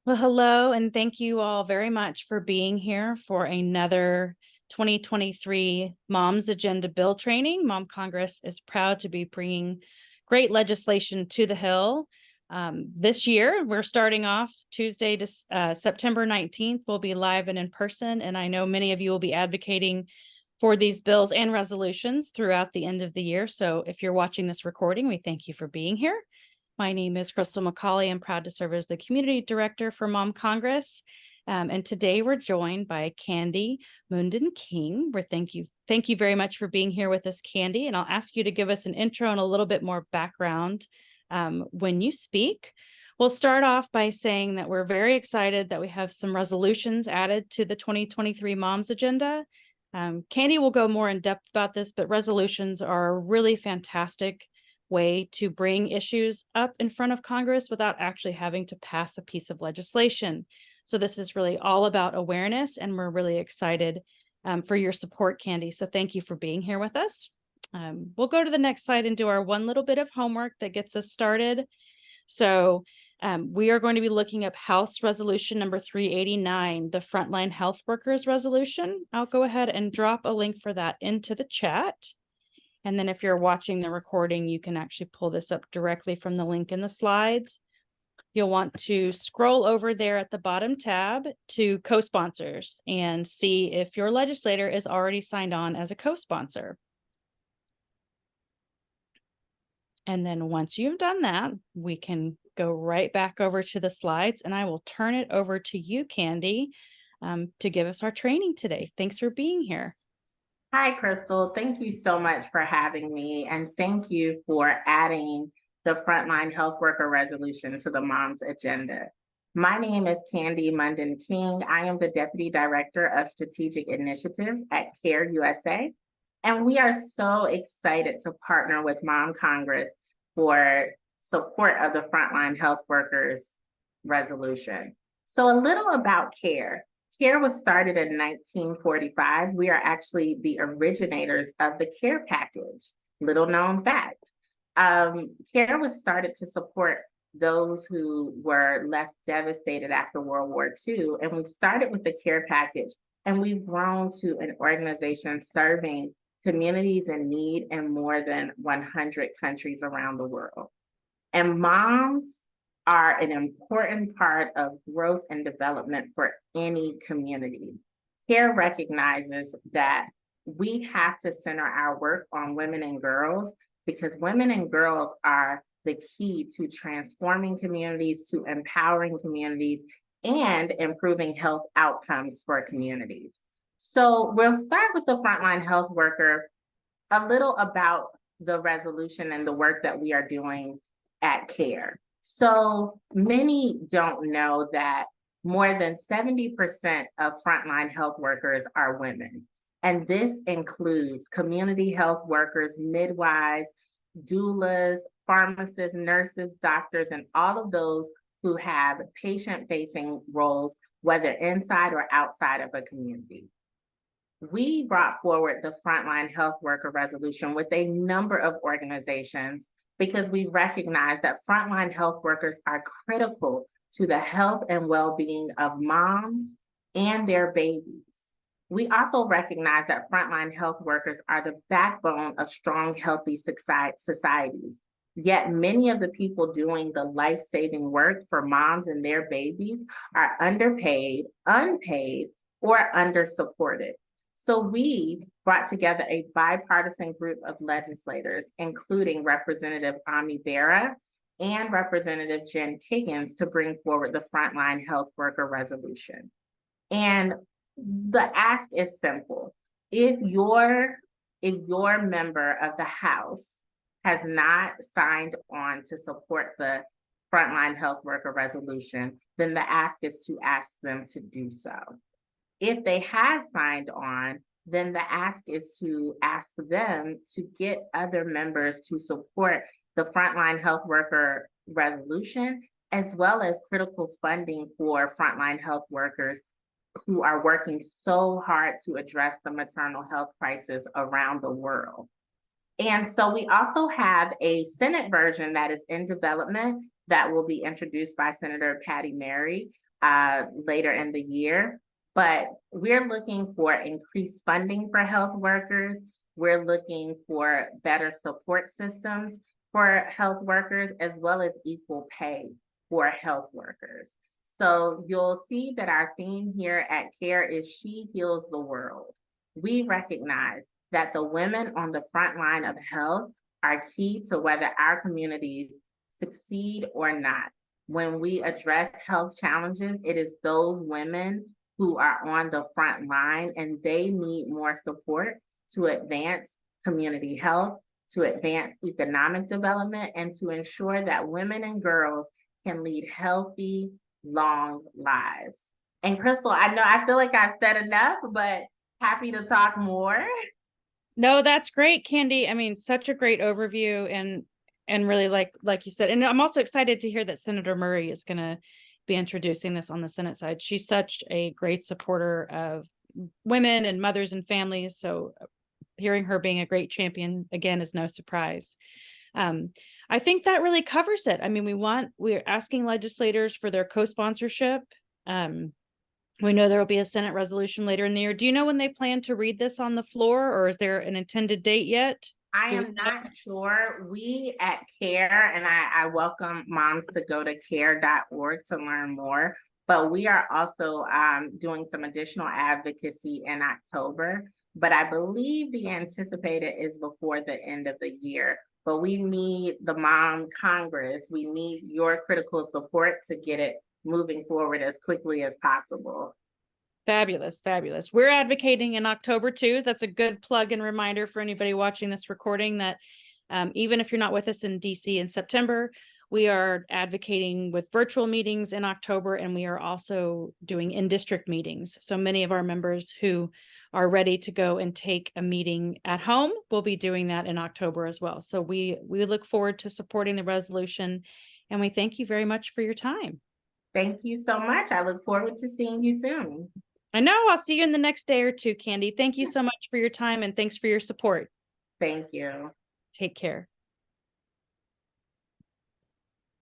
Well, hello, and thank you all very much for being here for another 2023 Mom's Agenda Bill training. Mom Congress is proud to be bringing great legislation to the Hill. This year, we're starting off Tuesday, September 19th. We'll be live and in person, and I know many of you will be advocating for these bills and resolutions throughout the end of the year. So if you're watching this recording, we thank you for being here. My name is Crystal McCauley. I'm proud to serve as the Community Director for Mom Congress. And today we're joined by Candy Munden King. Thank you very much for being here with us, Candy. And I'll ask you to give us an intro and a little bit more background when you speak. We'll start off by saying that we're very excited that we have some resolutions added to the 2023 Moms Agenda. Candy will go more in depth about this, but resolutions are a really fantastic way to bring issues up in front of Congress without actually having to pass a piece of legislation. So this is really all about awareness, and we're really excited for your support, Candy. So thank you for being here with us. We'll go to the next slide and do our one little bit of homework that gets us started. So we are going to be looking up House Resolution number 389, the Frontline Health Workers Resolution. I'll go ahead and drop a link for that into the chat. And then if you're watching the recording, you can actually pull this up directly from the link in the slides. You'll want to scroll over there at the bottom tab to co-sponsors and see if your legislator is already signed on as a co-sponsor. And then once you've done that, we can go right back over to the slides, and I will turn it over to you, Candy, to give us our training today. Thanks for being here. Hi, Crystal. Thank you so much for having me, and thank you for adding the Frontline Health Worker Resolution to the Mom's Agenda. My name is Candy Munden King. I am the Deputy Director of Strategic Initiatives at CARE USA, and we are so excited to partner with Mom Congress for support of the Frontline Health Workers Resolution. So a little about CARE. CARE was started in 1945. We are actually the originators of the CARE package. Little known fact. CARE was started to support those who were left devastated after World War II. And we started with the CARE package, and we've grown to an organization serving communities in need in more than 100 countries around the world. And moms are an important part of growth and development for any community. CARE recognizes that we have to center our work on women and girls, because women and girls are the key to transforming communities, to empowering communities, and improving health outcomes for communities. So we'll start with the Frontline Health Worker, a little about the resolution and the work that we are doing at CARE. So many don't know that more than 70% of frontline health workers are women. And this includes community health workers, midwives, doulas, pharmacists, nurses, doctors, and all of those who have patient-facing roles, whether inside or outside of a community. We brought forward the Frontline Health Worker Resolution with a number of organizations because we recognize that frontline health workers are critical to the health and well-being of moms and their babies. We also recognize that frontline health workers are the backbone of strong, healthy societies. Yet many of the people doing the life-saving work for moms and their babies are underpaid, unpaid, or under-supported. So we brought together a bipartisan group of legislators, including Representative Ami Bera and Representative Jen Kiggins, to bring forward the Frontline Health Worker Resolution. And the ask is simple. If your member of the House has not signed on to support the Frontline Health Worker Resolution, then the ask is to ask them to do so. If they have signed on, then the ask is to ask them to get other members to support the Frontline Health Worker Resolution, as well as critical funding for frontline health workers who are working so hard to address the maternal health crisis around the world. And so we also have a Senate version that is in development that will be introduced by Senator Patty Murray. later in the year. But we're looking for increased funding for health workers. We're looking for better support systems for health workers, as well as equal pay for health workers. So you'll see that our theme here at CARE is She Heals the World. We recognize that the women on the front line of health are key to whether our communities succeed or not. When we address health challenges, it is those women who are on the front line, and they need more support to advance community health, to advance economic development, and to ensure that women and girls can lead healthy, long lives. And Crystal, I feel like I've said enough, but happy to talk more. No, that's great, Candy. I mean, such a great overview, and really like you said, and I'm also excited to hear that Senator Murray is going to be introducing this on the Senate side. She's such a great supporter of women and mothers and families. So hearing her being a great champion again is no surprise. I think that really covers it. I mean, we're asking legislators for their co-sponsorship. We know there will be a Senate resolution later in the year. Do you know when they plan to read this on the floor, or is there an intended date yet? I am not sure. We at CARE, and I welcome moms to go to care.org to learn more, but we are also doing some additional advocacy in October. But I believe the anticipated is before the end of the year. But we need the Mom Congress. We need your critical support to get it moving forward as quickly as possible. Fabulous, fabulous. We're advocating in October too. That's a good plug and reminder for anybody watching this recording that even if you're not with us in DC in September, we are advocating with virtual meetings in October, and we are also doing in-district meetings. So many of our members who are ready to go and take a meeting at home will be doing that in October as well. So we look forward to supporting the resolution, and we thank you very much for your time. Thank you so much. I look forward to seeing you soon. I know. I'll see you in the next day or two, Candy. Thank you so much for your time, and thanks for your support. Thank you. Take care.